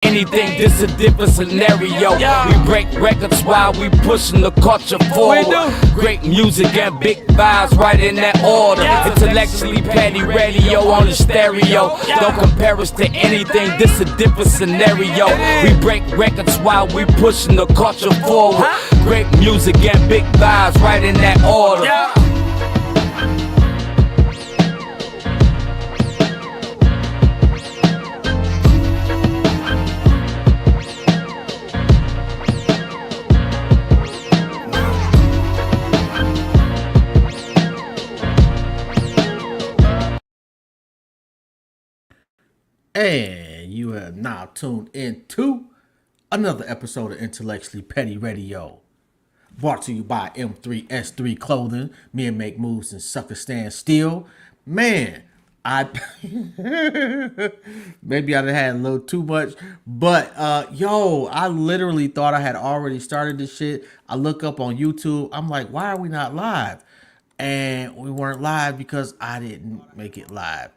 anything, this a different scenario. We break records while we pushing the culture forward. Great music and big vibes right in that order. Intellectually petty radio on the stereo. Don't compare us to anything, this a different scenario. We break records while we pushing the culture forward. Great music and big vibes right in that order. And you have now tuned into another episode of Intellectually Petty Radio. Brought to you by M3S3 Clothing. Men make moves and suckers stand still. Man, I maybe I had a little too much, but I literally thought I had already started this shit. I look up on YouTube. I'm like, why are we not live? And we weren't live because I didn't make it live.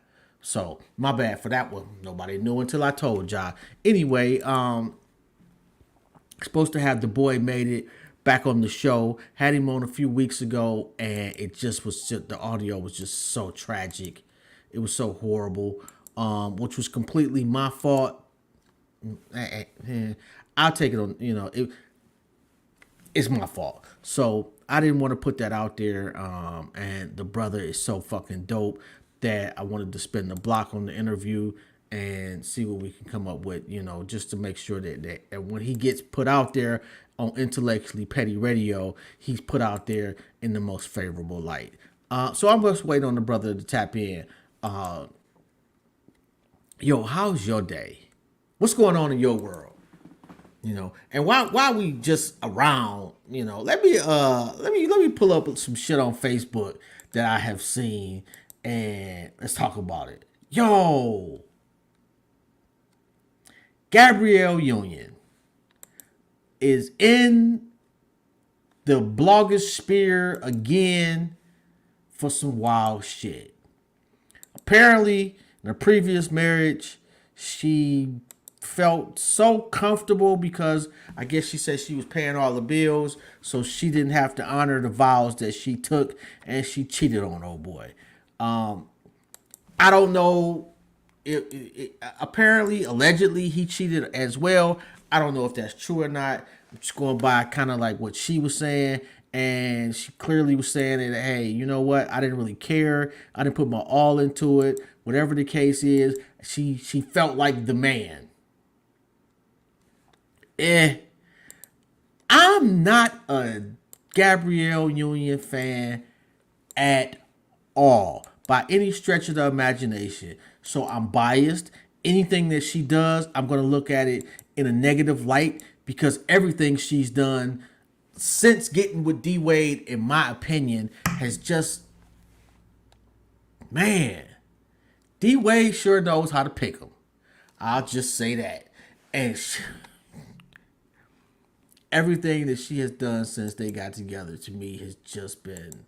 So my bad for that one. Nobody knew until I told y'all. Anyway, supposed to have Daboi made it back on the show. Had him on a few weeks ago, and the audio was just so tragic. It was so horrible, which was completely my fault. I'll take it on. It's my fault. So I didn't want to put that out there. And the brother is so fucking dope that I wanted to spend the block on the interview and see what we can come up with, just to make sure that when he gets put out there on Intellectually Petty Radio, he's put out there in the most favorable light. So I'm just waiting on the brother to tap in. How's your day? What's going on in your world? And why we just around, let me pull up some shit on Facebook that I have seen and let's talk about it. Gabrielle Union is in the blogosphere again for some wild shit. Apparently, in a previous marriage, she felt so comfortable because I guess she said she was paying all the bills, so she didn't have to honor the vows that she took, and she cheated on old boy. I don't know. Apparently, allegedly, he cheated as well. I don't know if that's true or not. I'm just going by kind of like what she was saying. And she clearly was saying that, hey, you know what? I didn't really care. I didn't put my all into it. Whatever the case is, she felt like the man. I'm not a Gabrielle Union fan at all, by any stretch of the imagination. So I'm biased. Anything that she does, I'm going to look at it in a negative light because everything she's done since getting with D Wade, in my opinion, has just, man, D Wade sure knows how to pick them. I'll just say that. And everything that she has done since they got together, to me, has just been,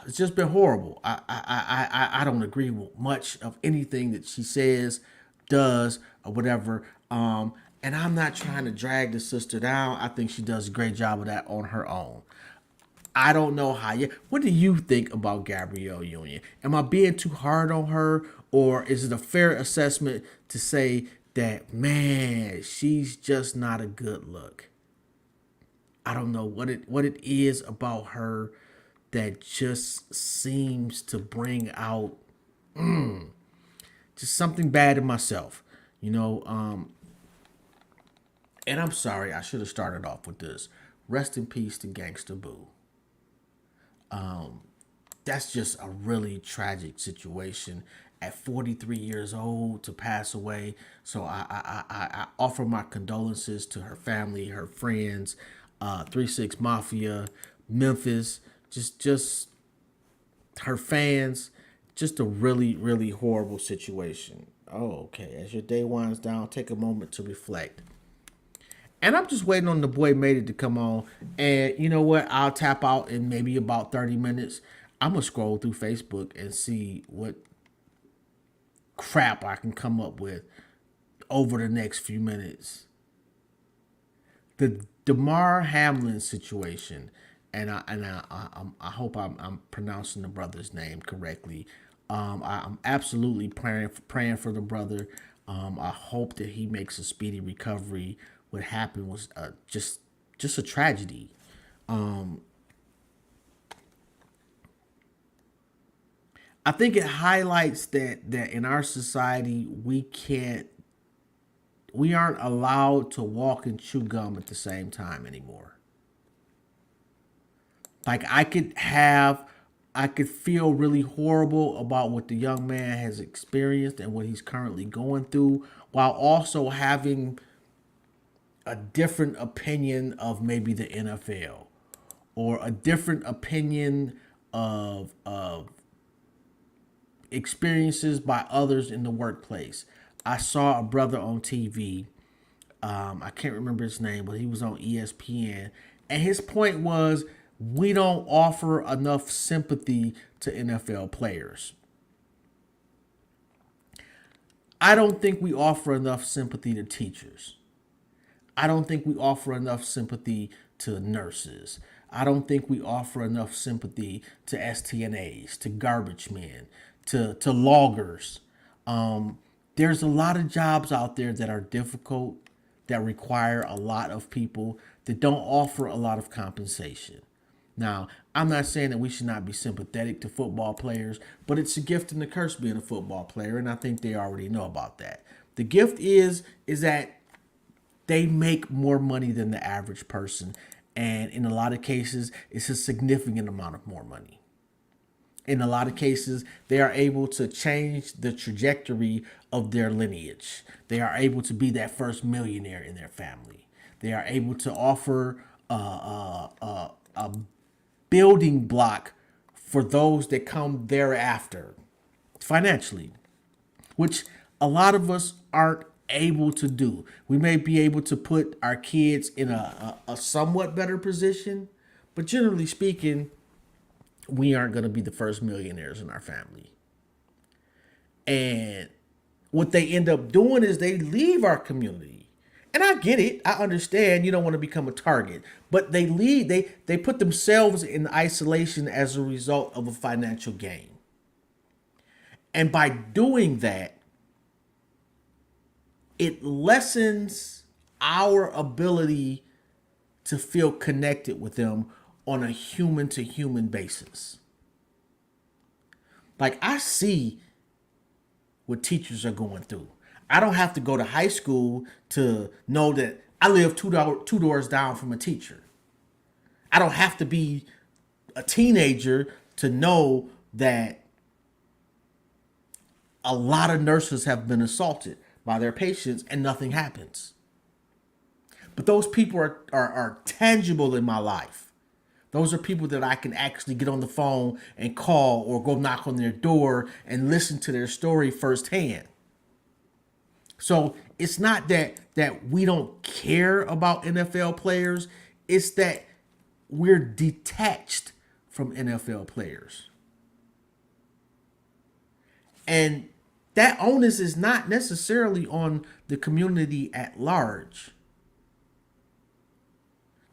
it's just been horrible. I don't agree with much of anything that she says, does, or whatever. And I'm not trying to drag the sister down. I think she does a great job of that on her own. I don't know how you. What do you think about Gabrielle Union? Am I being too hard on her, or is it a fair assessment to say that, man, she's just not a good look? I don't know what it is about her that just seems to bring out just something bad in myself, and I'm sorry, I should have started off with this. Rest in peace to Gangsta Boo. That's just a really tragic situation. At 43 years old to pass away. So I offer my condolences to her family, her friends, 3-6 Mafia, Memphis, just her fans. Just a really, really horrible situation. Oh, okay. As your day winds down, take a moment to reflect. And I'm just waiting on the boy Made It to come on. And you know what? I'll tap out in maybe about 30 minutes. I'm going to scroll through Facebook and see what crap I can come up with over the next few minutes. The Damar Hamlin situation, and I hope I'm pronouncing the brother's name correctly. I'm absolutely praying for the brother. I hope that he makes a speedy recovery. What happened was just a tragedy. I think it highlights that in our society we aren't allowed to walk and chew gum at the same time anymore. Like I could feel really horrible about what the young man has experienced and what he's currently going through, while also having a different opinion of maybe the NFL or a different opinion of experiences by others in the workplace. I saw a brother on TV. I can't remember his name, but he was on ESPN. And his point was we don't offer enough sympathy to NFL players. I don't think we offer enough sympathy to teachers. I don't think we offer enough sympathy to nurses. I don't think we offer enough sympathy to STNAs, to garbage men, to loggers. There's a lot of jobs out there that are difficult, that require a lot of people, that don't offer a lot of compensation. Now, I'm not saying that we should not be sympathetic to football players, but it's a gift and a curse being a football player, and I think they already know about that. The gift is that they make more money than the average person, and in a lot of cases, it's a significant amount of more money. In a lot of cases, they are able to change the trajectory of their lineage. They are able to be that first millionaire in their family. They are able to offer a building block for those that come thereafter financially, which a lot of us aren't able to do. We may be able to put our kids in a somewhat better position, but generally speaking, we aren't going to be the first millionaires in our family. And what they end up doing is they leave our community. And I get it. I understand you don't want to become a target. But they leave, they put themselves in isolation as a result of a financial gain. And by doing that, it lessens our ability to feel connected with them on a human to human basis. Like I see what teachers are going through. I don't have to go to high school to know that I live two doors down from a teacher. I don't have to be a teenager to know that a lot of nurses have been assaulted by their patients and nothing happens. But those people are tangible in my life. Those are people that I can actually get on the phone and call or go knock on their door and listen to their story firsthand. So it's not that we don't care about NFL players. It's that we're detached from NFL players. And that onus is not necessarily on the community at large.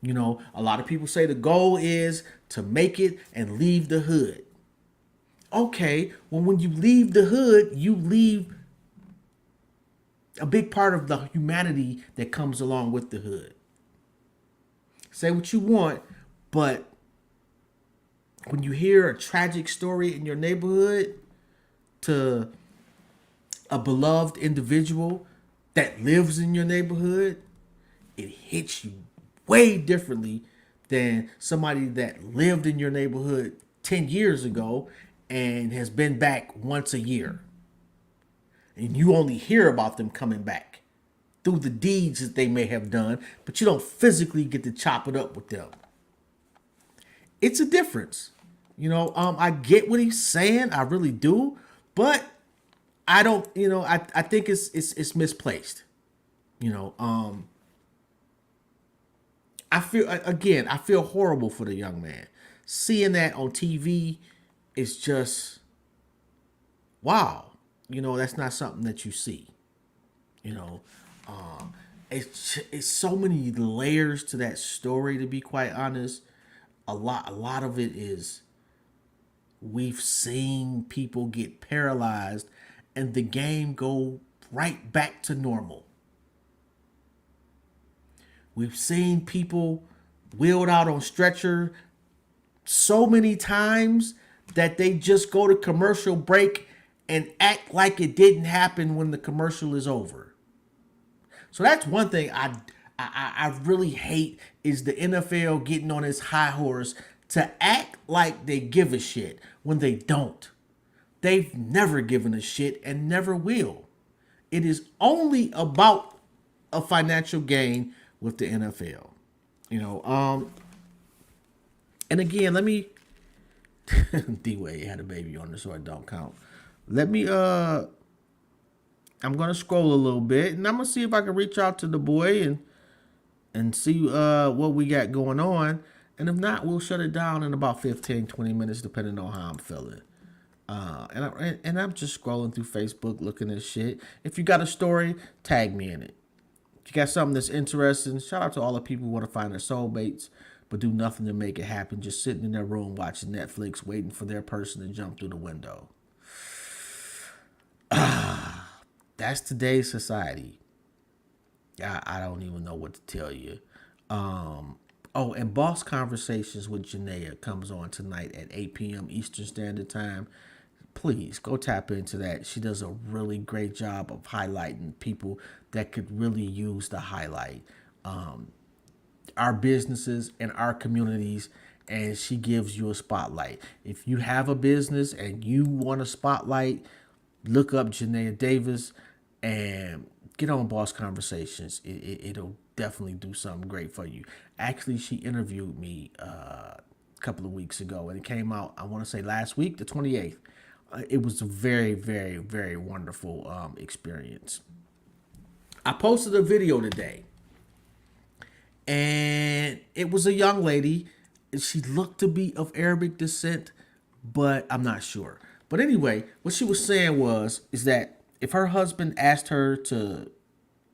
You know, a lot of people say the goal is to make it and leave the hood. Okay, well, when you leave the hood, you leave a big part of the humanity that comes along with the hood. Say what you want, but when you hear a tragic story in your neighborhood to a beloved individual that lives in your neighborhood, it hits you way differently than somebody that lived in your neighborhood 10 years ago and has been back once a year. And you only hear about them coming back through the deeds that they may have done, but you don't physically get to chop it up with them. It's a difference. You know, I get what he's saying. I really do. But I don't, I think it's misplaced. I feel horrible for the young man. Seeing that on TV is just, wow. That's not something that you see. You know, it's so many layers to that story. To be quite honest, a lot of it is we've seen people get paralyzed, and the game go right back to normal. We've seen people wheeled out on stretcher so many times that they just go to commercial break and act like it didn't happen when the commercial is over. So that's one thing I really hate is the NFL getting on its high horse to act like they give a shit when they don't. They've never given a shit and never will. It is only about a financial gain with the NFL. And again, let me D-Way had a baby on her, so it don't count. Let me I'm gonna scroll a little bit, and I'm gonna see if I can reach out to Daboi and see what we got going on. And if not, we'll shut it down in about 15, 20 minutes, depending on how I'm feeling. And I'm just scrolling through Facebook looking at shit. If you got a story, tag me in it. If you got something that's interesting, shout out to all the people who want to find their soulmates, but do nothing to make it happen, just sitting in their room watching Netflix, waiting for their person to jump through the window. That's today's society. I don't even know what to tell you. And Boss Conversations with Janaea comes on tonight at 8 p.m. Eastern Standard Time. Please go tap into that. She does a really great job of highlighting people that could really use the highlight. Our businesses and our communities, and she gives you a spotlight. If you have a business and you want a spotlight, look up Janaea Davis and get on Boss Conversations. It'll definitely do something great for you. Actually, she interviewed me a couple of weeks ago, and it came out, I want to say last week, the 28th. It was a very, very, very wonderful experience. I posted a video today, and it was a young lady. She looked to be of Arabic descent, but I'm not sure. But anyway, what she was saying is that if her husband asked her to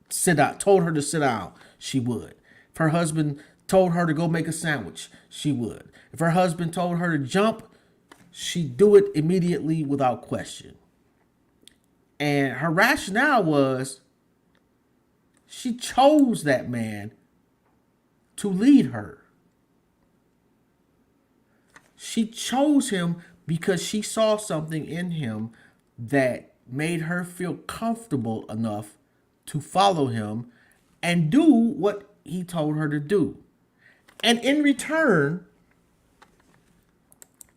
sit down, told her to sit down, she would. If her husband told her to go make a sandwich, she would. If her husband told her to jump, she'd do it immediately without question. And her rationale was she chose that man to lead her. She chose him because she saw something in him that made her feel comfortable enough to follow him and do what he told her to do. And in return,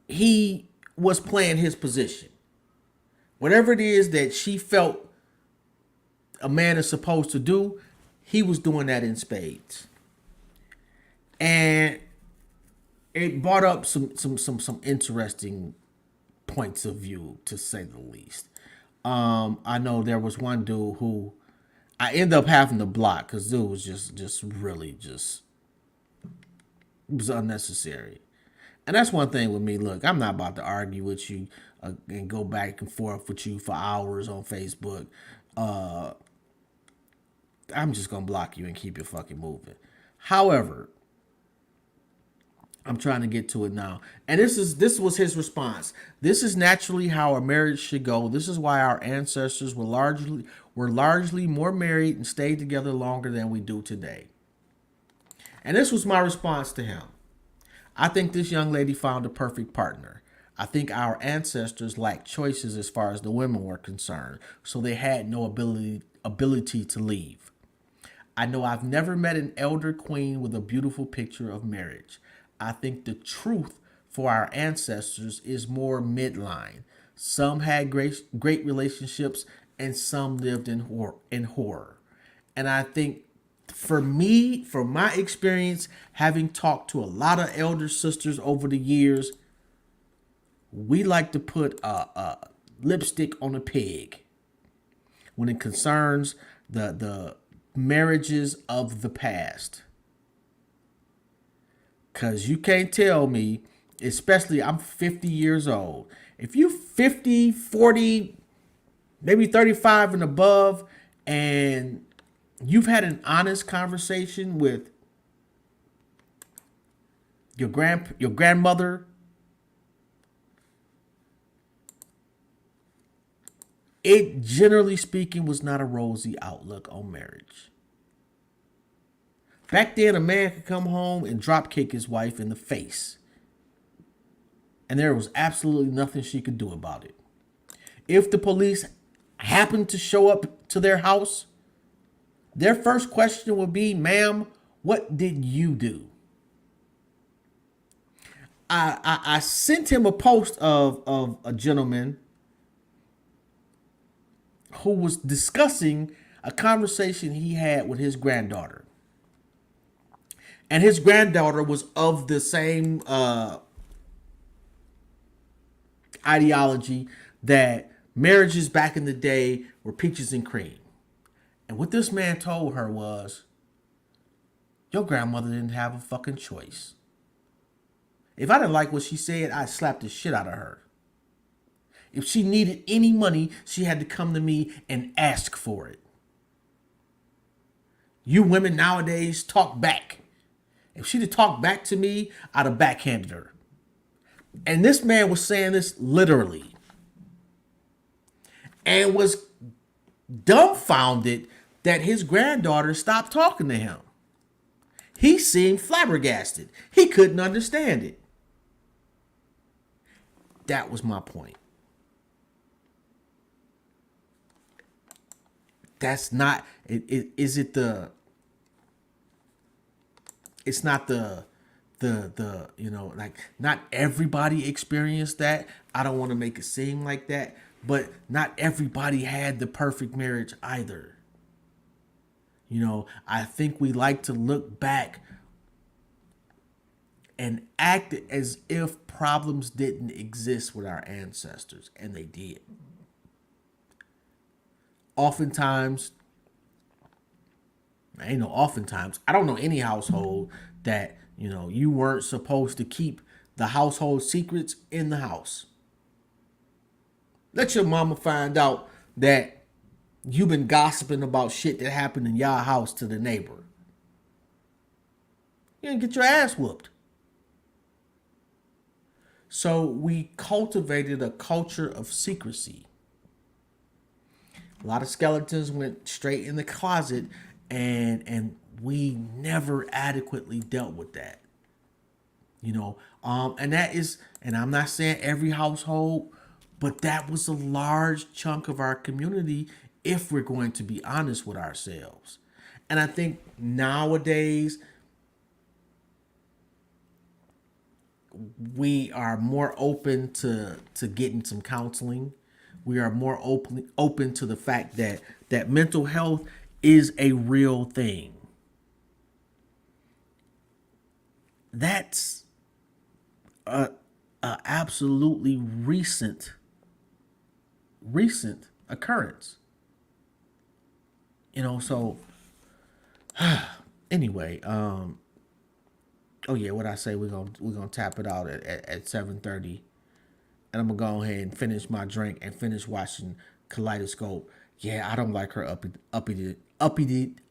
he was playing his position. Whatever it is that she felt a man is supposed to do, he was doing that in spades. And it brought up some interesting points of view, to say the least. I know there was one dude who I ended up having to block because dude was just really it was unnecessary. And that's one thing with me. Look, I'm not about to argue with you and go back and forth with you for hours on Facebook. I'm just going to block you and keep it fucking moving. However, I'm trying to get to it now. And this was his response. This is naturally how a marriage should go. This is why our ancestors were largely more married and stayed together longer than we do today. And this was my response to him. I think this young lady found a perfect partner. I think our ancestors lacked choices as far as the women were concerned, so they had no ability to leave. I know I've never met an elder queen with a beautiful picture of marriage. I think the truth for our ancestors is more midline. Some had great relationships and some lived in horror. And I think for me, from my experience, having talked to a lot of elder sisters over the years, we like to put lipstick on a pig when it concerns the marriages of the past. Because you can't tell me, especially I'm 50 years old. If you 50, 40, maybe 35 and above, and you've had an honest conversation with your grandmother, it generally speaking was not a rosy outlook on marriage. Back then, a man could come home and drop kick his wife in the face, and there was absolutely nothing she could do about it. If the police happened to show up to their house, their first question would be, "Ma'am, what did you do?" I sent him a post of a gentleman who was discussing a conversation he had with his granddaughter. And his granddaughter was of the same ideology that marriages back in the day were peaches and cream. And what this man told her was, your grandmother didn't have a fucking choice. If I didn't like what she said, I'd slap the shit out of her. If she needed any money, she had to come to me and ask for it. You women nowadays talk back. If she'd have talked back to me, I'd have backhanded her. And this man was saying this literally. And was dumbfounded that his granddaughter stopped talking to him. He seemed flabbergasted. He couldn't understand it. That was my point. That's not, is it the, it's not the, you know, like not everybody experienced that. I don't want to make it seem like that, but not everybody had the perfect marriage either. You know, I think we like to look back and act as if problems didn't exist with our ancestors, and they did. Oftentimes, I don't know any household that, you know, you weren't supposed to keep the household secrets in the house. Let your mama find out that you've been gossiping about shit that happened in y'all house to the neighbor. You're gonna get your ass whooped. So we cultivated a culture of secrecy. A lot of skeletons went straight in the closet, and we never adequately dealt with that. You know, and that is, and I'm not saying every household, but that was a large chunk of our community if we're going to be honest with ourselves. And I think nowadays we are more open to getting some counseling. We are more open to the fact that mental health is a real thing. That's a absolutely recent occurrence. You know, so anyway, oh yeah, what I say, we're gonna tap it out at 7:30. And I'm gonna go ahead and finish my drink and finish watching Kaleidoscope. Yeah, I don't like her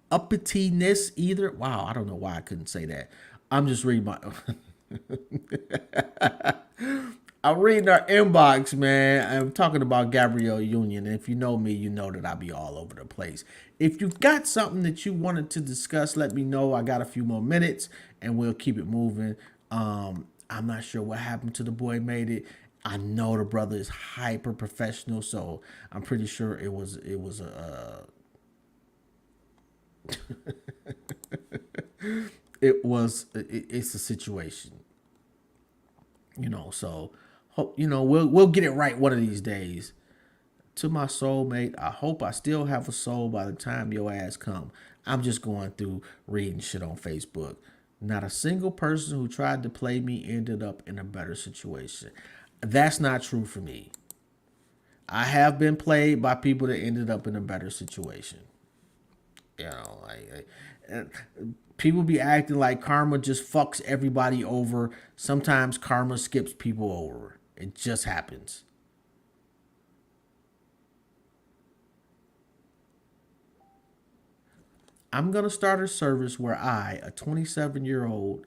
uppityness either. Wow, I don't know why I couldn't say that. I'm just reading my I'm reading our inbox, man. I'm talking about Gabrielle Union. And if you know me, you know that I be all over the place. If you've got something that you wanted to discuss, let me know. I got a few more minutes and we'll keep it moving. I'm not sure what happened to the boy made it. I know the brother is hyper professional, so I'm pretty sure it was a it's a situation. You know, so hope, you know, we'll get it right one of these days. To my soulmate, I hope I still have a soul by the time your ass come. I'm just going through reading shit on Facebook. Not a single person who tried to play me ended up in a better situation. That's not true for me. I have been played by people that ended up in a better situation. You know, people be acting like karma just fucks everybody over. Sometimes karma skips people over. It just happens. I'm going to start a service where I, a 27-year-old,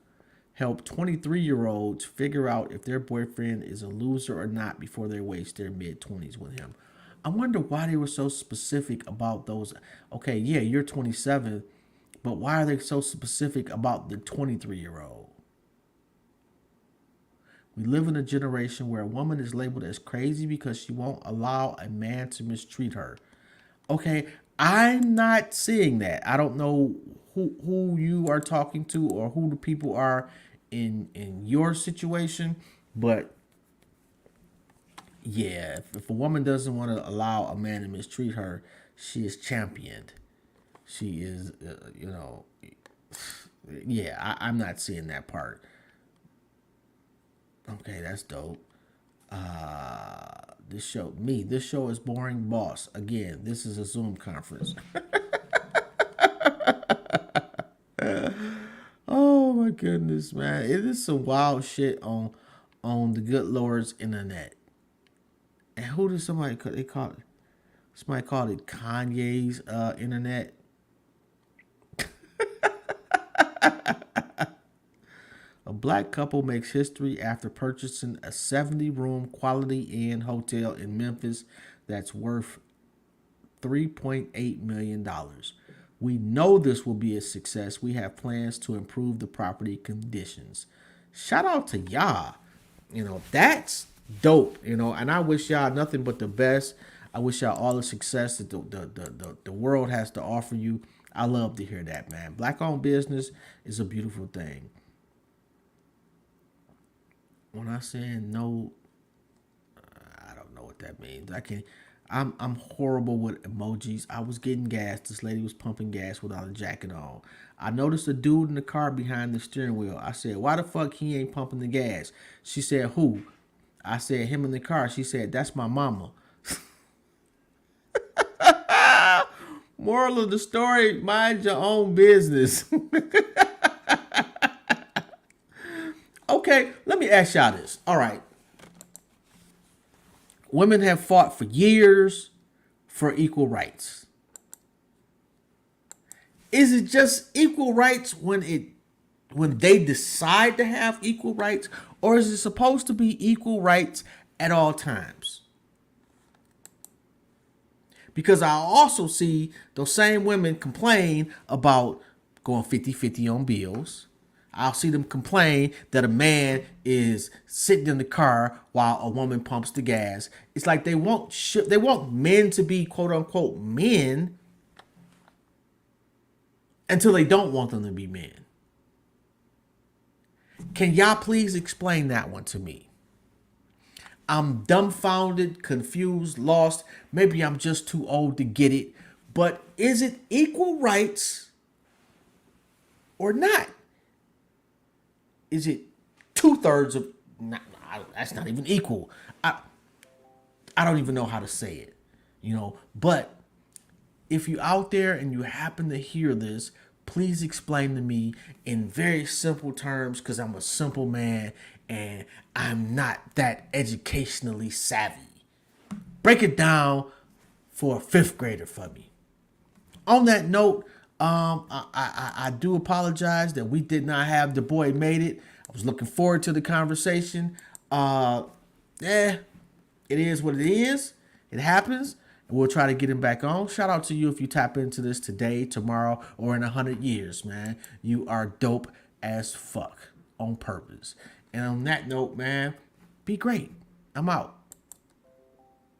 help 23-year-olds figure out if their boyfriend is a loser or not before they waste their mid-20s with him. I wonder why they were so specific about those. Okay, yeah, you're 27, but why are they so specific about the 23-year-old? We live in a generation where a woman is labeled as crazy because she won't allow a man to mistreat her. Okay, I'm not seeing that. I don't know who you are talking to or who the people are in your situation, but yeah, if a woman doesn't want to allow a man to mistreat her, she is championed. She is, yeah, I'm not seeing that part. Okay, that's dope. This show is boring, boss. Again, this is a Zoom conference. Oh my goodness, man. It is some wild shit on the good Lord's internet. And who did somebody call they call it? Somebody called it Kanye's internet. A black couple makes history after purchasing a 70-room Quality Inn hotel in Memphis that's worth $3.8 million. We know this will be a success. We have plans to improve the property conditions. Shout out to y'all. That's dope. And I wish y'all nothing but the best. I wish y'all all the success that the world has to offer you. I love to hear that, man. Black-owned business is a beautiful thing. When I say no, I don't know what that means. I'm horrible with emojis. I was getting gas. This lady was pumping gas without a jacket on. I noticed a dude in the car behind the steering wheel. I said, why the fuck he ain't pumping the gas? She said, who? I said, him in the car. She said, that's my mama. Moral of the story, mind your own business. Okay, let me ask y'all this. All right. Women have fought for years for equal rights. Is it just equal rights when they decide to have equal rights, or is it supposed to be equal rights at all times? Because I also see those same women complain about going 50-50 on bills. I'll see them complain that a man is sitting in the car while a woman pumps the gas. It's like they want men to be quote unquote men until they don't want them to be men. Can y'all please explain that one to me? I'm dumbfounded, confused, lost. Maybe I'm just too old to get it. But is it equal rights or not? Is it 2/3 of? That's not even equal. I don't even know how to say it, But if you're out there and you happen to hear this, please explain to me in very simple terms, because I'm a simple man and I'm not that educationally savvy. Break it down for a fifth grader for me. On that note, I do apologize that we did not have Daboi made it. I was looking forward to the conversation. It is what it is. It happens. And we'll try to get him back on. Shout out to you if you tap into this today, tomorrow, or in 100 years, man. You are dope as fuck on purpose. And on that note, man, be great. I'm out.